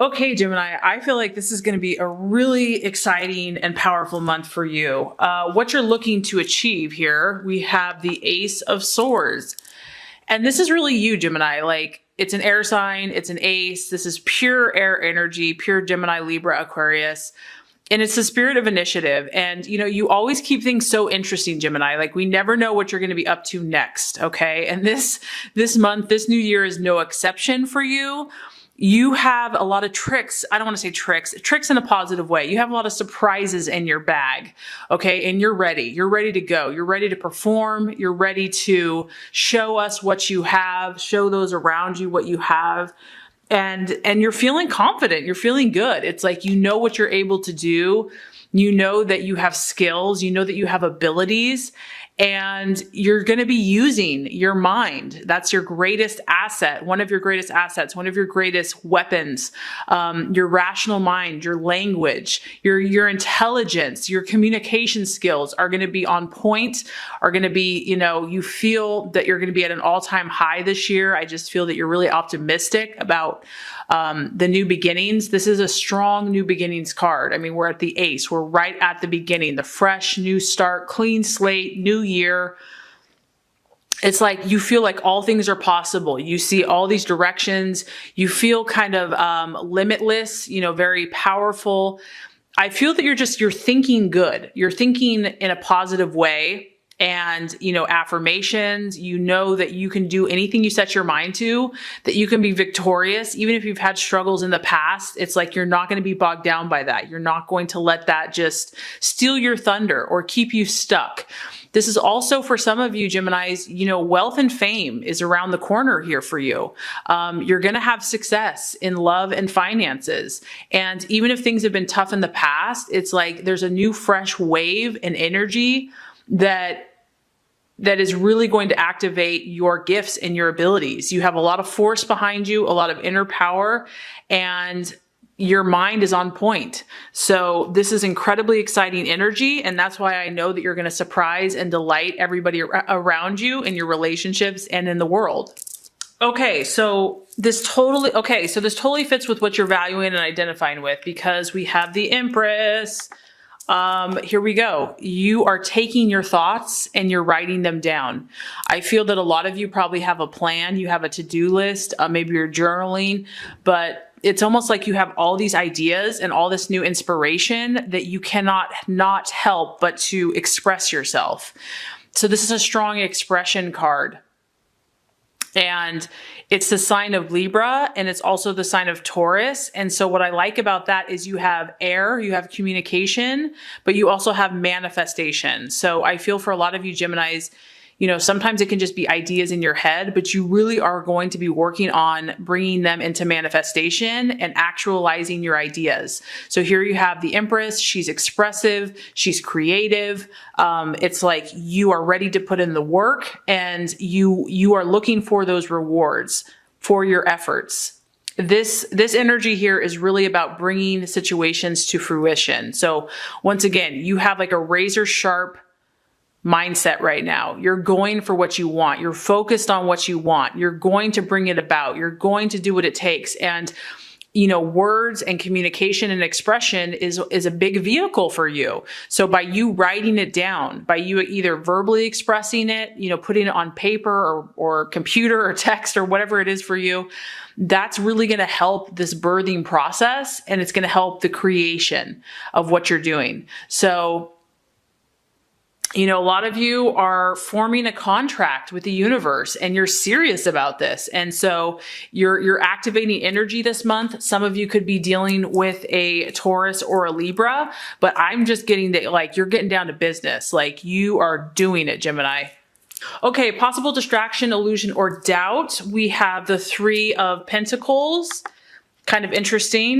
Okay, Gemini, I feel like this is going to be a really exciting and powerful month for you. What you're looking to achieve here, we have the Ace of Swords. And this is really you, Gemini. Like, it's an air sign, it's an ace. This is pure air energy, pure Gemini, Libra, Aquarius. And it's the spirit of initiative. And, you always keep things so interesting, Gemini. Like, we never know what you're going to be up to next. Okay. And this month, this new year is no exception for you. You have a lot of tricks. I don't want to say tricks in a positive way. You have a lot of surprises in your bag. Okay. And you're ready. You're ready to go. You're ready to perform. You're ready to show us what you have, show those around you what you have. And you're feeling confident. You're feeling good. It's like, you know what you're able to do. You know that you have skills. You know that you have abilities. And you're going to be using your mind. That's your greatest asset, one of your greatest assets, one of your greatest weapons. Your rational mind, your language, your intelligence, your communication skills are going to be on point, are going to be, you feel that you're going to be at an all-time high this year. I just feel that you're really optimistic about the new beginnings. This is a strong new beginnings card. I mean, we're at the ace. We're right at the beginning, the fresh new start, clean slate, new year. It's like you feel like all things are possible. You see all these directions. You feel kind of limitless, very powerful. I feel that you're thinking good. You're thinking in a positive way. And, affirmations, that you can do anything you set your mind to, that you can be victorious. Even if you've had struggles in the past, it's like you're not going to be bogged down by that. You're not going to let that just steal your thunder or keep you stuck. This is also for some of you, Geminis, wealth and fame is around the corner here for you. You're going to have success in love and finances. And even if things have been tough in the past, it's like there's a new fresh wave and energy that is really going to activate your gifts and your abilities. You have a lot of force behind you, a lot of inner power, and your mind is on point. So this is incredibly exciting energy. And that's why I know that you're going to surprise and delight everybody around you in your relationships and in the world. Okay, so this totally fits with what you're valuing and identifying with, because we have the Empress. Here we go. You are taking your thoughts and you're writing them down. I feel that a lot of you probably have a plan. You have a to-do list. Maybe you're journaling, but it's almost like you have all these ideas and all this new inspiration that you cannot not help but to express yourself. So this is a strong expression card. And it's the sign of Libra, and it's also the sign of Taurus. And so what I like about that is you have air, you have communication, but you also have manifestation. So I feel for a lot of you Geminis, sometimes it can just be ideas in your head, but you really are going to be working on bringing them into manifestation and actualizing your ideas. So here you have the Empress. She's expressive. She's creative. It's like you are ready to put in the work, and you are looking for those rewards for your efforts. This energy here is really about bringing situations to fruition. So once again, you have like a razor sharp mindset right now. You're going for what you want. You're focused on what you want. You're going to bring it about. You're going to do what it takes. And, words and communication and expression is a big vehicle for you. So by you writing it down, by you either verbally expressing it, putting it on paper or computer or text or whatever it is for you, that's really going to help this birthing process, and it's going to help the creation of what you're doing. So a lot of you are forming a contract with the universe, and you're serious about this. And so you're activating energy this month. Some of you could be dealing with a Taurus or a Libra, but I'm just getting that, like, you're getting down to business. Like, you are doing it, Gemini. Okay, possible distraction, illusion, or doubt. We have the Three of Pentacles. Kind of interesting.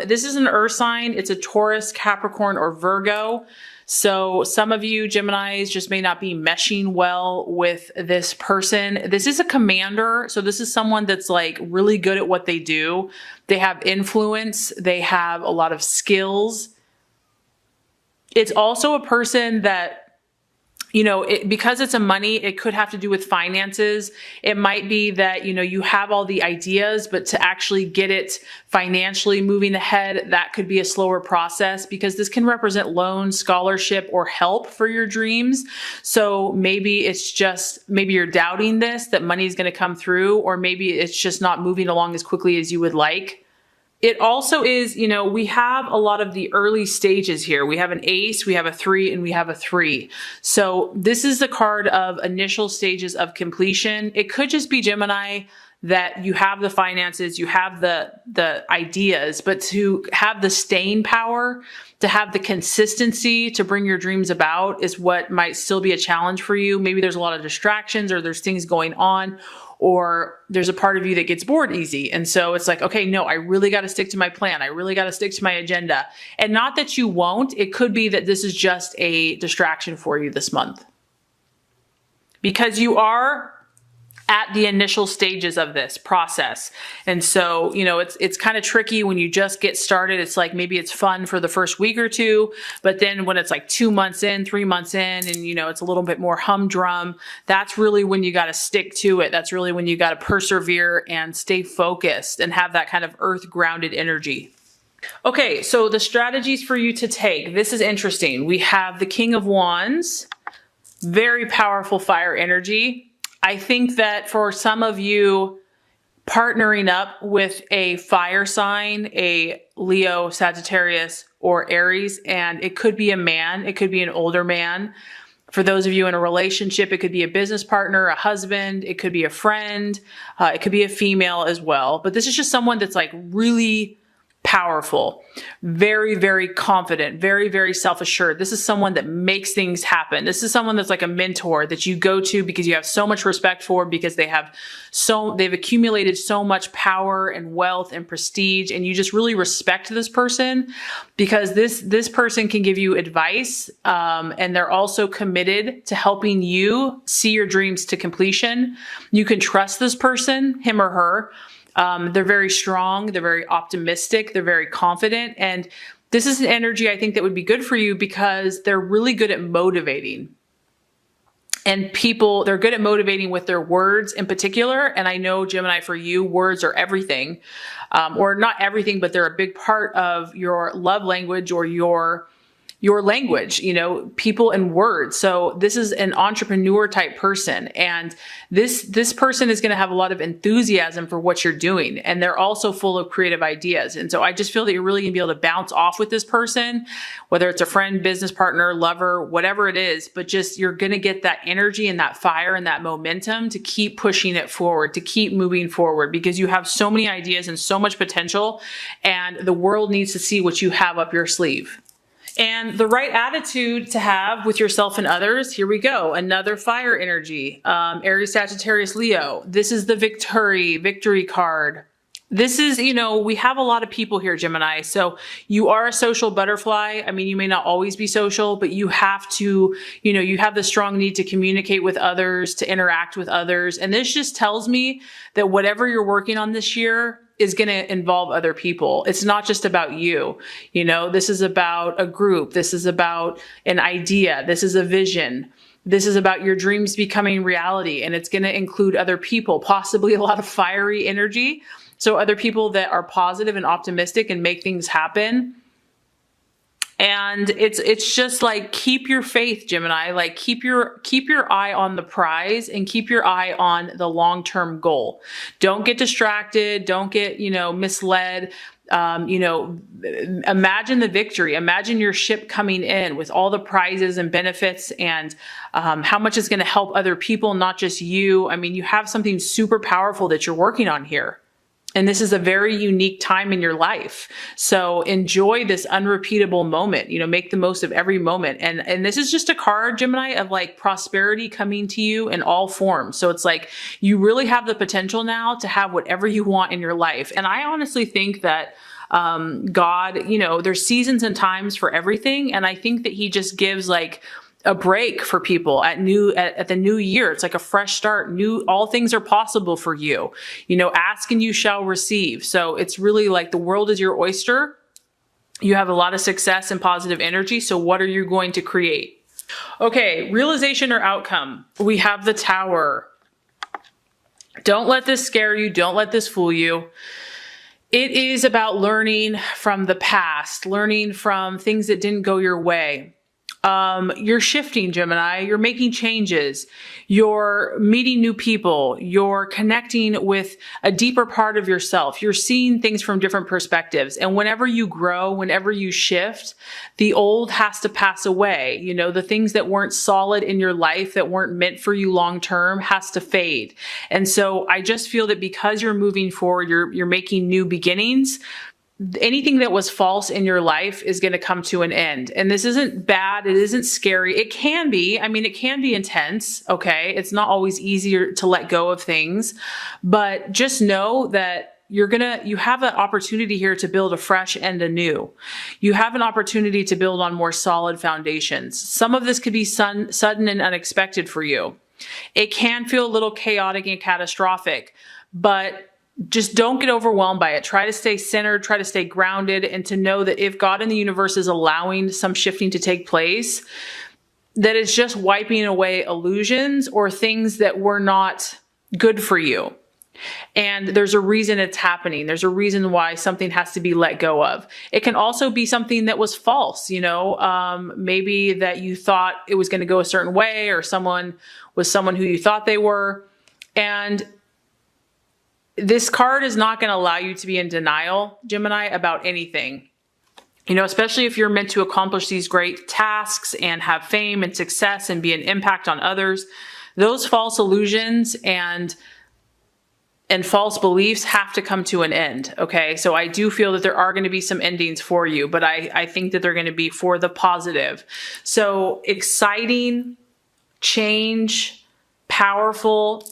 This is an earth sign. It's a Taurus, Capricorn, or Virgo. So some of you Geminis just may not be meshing well with this person. This is a commander. So this is someone that's like really good at what they do. They have influence. They have a lot of skills. It's also a person that because it's a money, it could have to do with finances. It might be that, you have all the ideas, but to actually get it financially moving ahead, that could be a slower process, because this can represent loan, scholarship, or help for your dreams. So maybe you're doubting that money is going to come through, or maybe it's just not moving along as quickly as you would like. It also is, we have a lot of the early stages here. We have an ace, we have a 3, and we have a 3. So this is the card of initial stages of completion. It could just be, Gemini, that you have the finances, you have the ideas, but to have the staying power, to have the consistency to bring your dreams about is what might still be a challenge for you. Maybe there's a lot of distractions, or there's things going on, or there's a part of you that gets bored easy. And so it's like, okay, no, I really got to stick to my plan. I really got to stick to my agenda. And not that you won't, it could be that this is just a distraction for you this month, because you are at the initial stages of this process. And so, it's kind of tricky when you just get started. It's like, maybe it's fun for the first week or two, but then when it's like 2 months in, 3 months in, and it's a little bit more humdrum, that's really when you got to stick to it. That's really when you got to persevere and stay focused and have that kind of earth grounded energy. Okay, so the strategies for you to take. This is interesting. We have the King of Wands, very powerful fire energy. I think that for some of you, partnering up with a fire sign, a Leo, Sagittarius, or Aries, and it could be a man, it could be an older man. For those of you in a relationship, it could be a business partner, a husband, it could be a friend, it could be a female as well. But this is just someone that's like really powerful, very, very confident, very, very self-assured. This is someone that makes things happen. This is someone that's like a mentor that you go to because you have so much respect for, because they've accumulated so much power and wealth and prestige, and you just really respect this person because this person can give you advice, and they're also committed to helping you see your dreams to completion. You can trust this person, him or her. They're very strong, they're very optimistic, they're very confident. And this is an energy I think that would be good for you because they're really good at motivating. And they're good at motivating with their words in particular. And I know, Gemini, for you, words are everything, or not everything, but they're a big part of your love language or your language, people and words. So this is an entrepreneur type person. And this person is going to have a lot of enthusiasm for what you're doing. And they're also full of creative ideas. And so I just feel that you're really going to be able to bounce off with this person, whether it's a friend, business partner, lover, whatever it is, but just, you're going to get that energy and that fire and that momentum to keep pushing it forward, to keep moving forward, because you have so many ideas and so much potential, and the world needs to see what you have up your sleeve. And the right attitude to have with yourself and others. Here we go. Another fire energy. Aries, Sagittarius, Leo. This is the victory card. This is, we have a lot of people here, Gemini. So you are a social butterfly. I mean, you may not always be social, but you have to, you have the strong need to communicate with others, to interact with others. And this just tells me that whatever you're working on this year is going to involve other people. It's not just about you. This is about a group. This is about an idea. This is a vision. This is about your dreams becoming reality. And it's going to include other people, possibly a lot of fiery energy. So other people that are positive and optimistic and make things happen. And it's just like, keep your faith, Gemini. Like, keep your eye on the prize and keep your eye on the long-term goal. Don't get distracted. Don't get, misled. Imagine the victory. Imagine your ship coming in with all the prizes and benefits, and how much it's going to help other people, not just you. I mean, you have something super powerful that you're working on here. And this is a very unique time in your life. So enjoy this unrepeatable moment, make the most of every moment. And this is just a card, Gemini, of like prosperity coming to you in all forms. So it's like, you really have the potential now to have whatever you want in your life. And I honestly think that God, there's seasons and times for everything. And I think that he just gives like a break for people at the new year. It's like a fresh start. All things are possible for you. Ask and you shall receive. So it's really like the world is your oyster. You have a lot of success and positive energy. So what are you going to create? Okay, realization or outcome. We have the Tower. Don't let this scare you. Don't let this fool you. It is about learning from the past, learning from things that didn't go your way. You're shifting, Gemini. You're making changes. You're meeting new people. You're connecting with a deeper part of yourself. You're seeing things from different perspectives. And whenever you grow, whenever you shift, the old has to pass away. You know, the things that weren't solid in your life, that weren't meant for you long term, has to fade. And so I just feel that because you're moving forward, you're making new beginnings. Anything that was false in your life is going to come to an end. And this isn't bad. It isn't scary. It can be. I mean, it can be intense. Okay. It's not always easier to let go of things, but just know that you have an opportunity here to build afresh and anew. You have an opportunity to build on more solid foundations. Some of this could be sudden and unexpected for you. It can feel a little chaotic and catastrophic, but just don't get overwhelmed by it. Try to stay centered, try to stay grounded, and to know that if God in the universe is allowing some shifting to take place, that it's just wiping away illusions or things that were not good for you. And there's a reason it's happening. There's a reason why something has to be let go of. It can also be something that was false, maybe that you thought it was going to go a certain way, or someone was someone who you thought they were. And this card is not going to allow you to be in denial, Gemini, about anything. Especially if you're meant to accomplish these great tasks and have fame and success and be an impact on others. Those false illusions and false beliefs have to come to an end. Okay. So I do feel that there are going to be some endings for you, but I think that they're going to be for the positive. So exciting, change, powerful,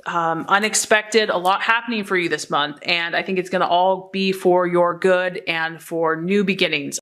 unexpected, a lot happening for you this month. And I think it's going to all be for your good and for new beginnings.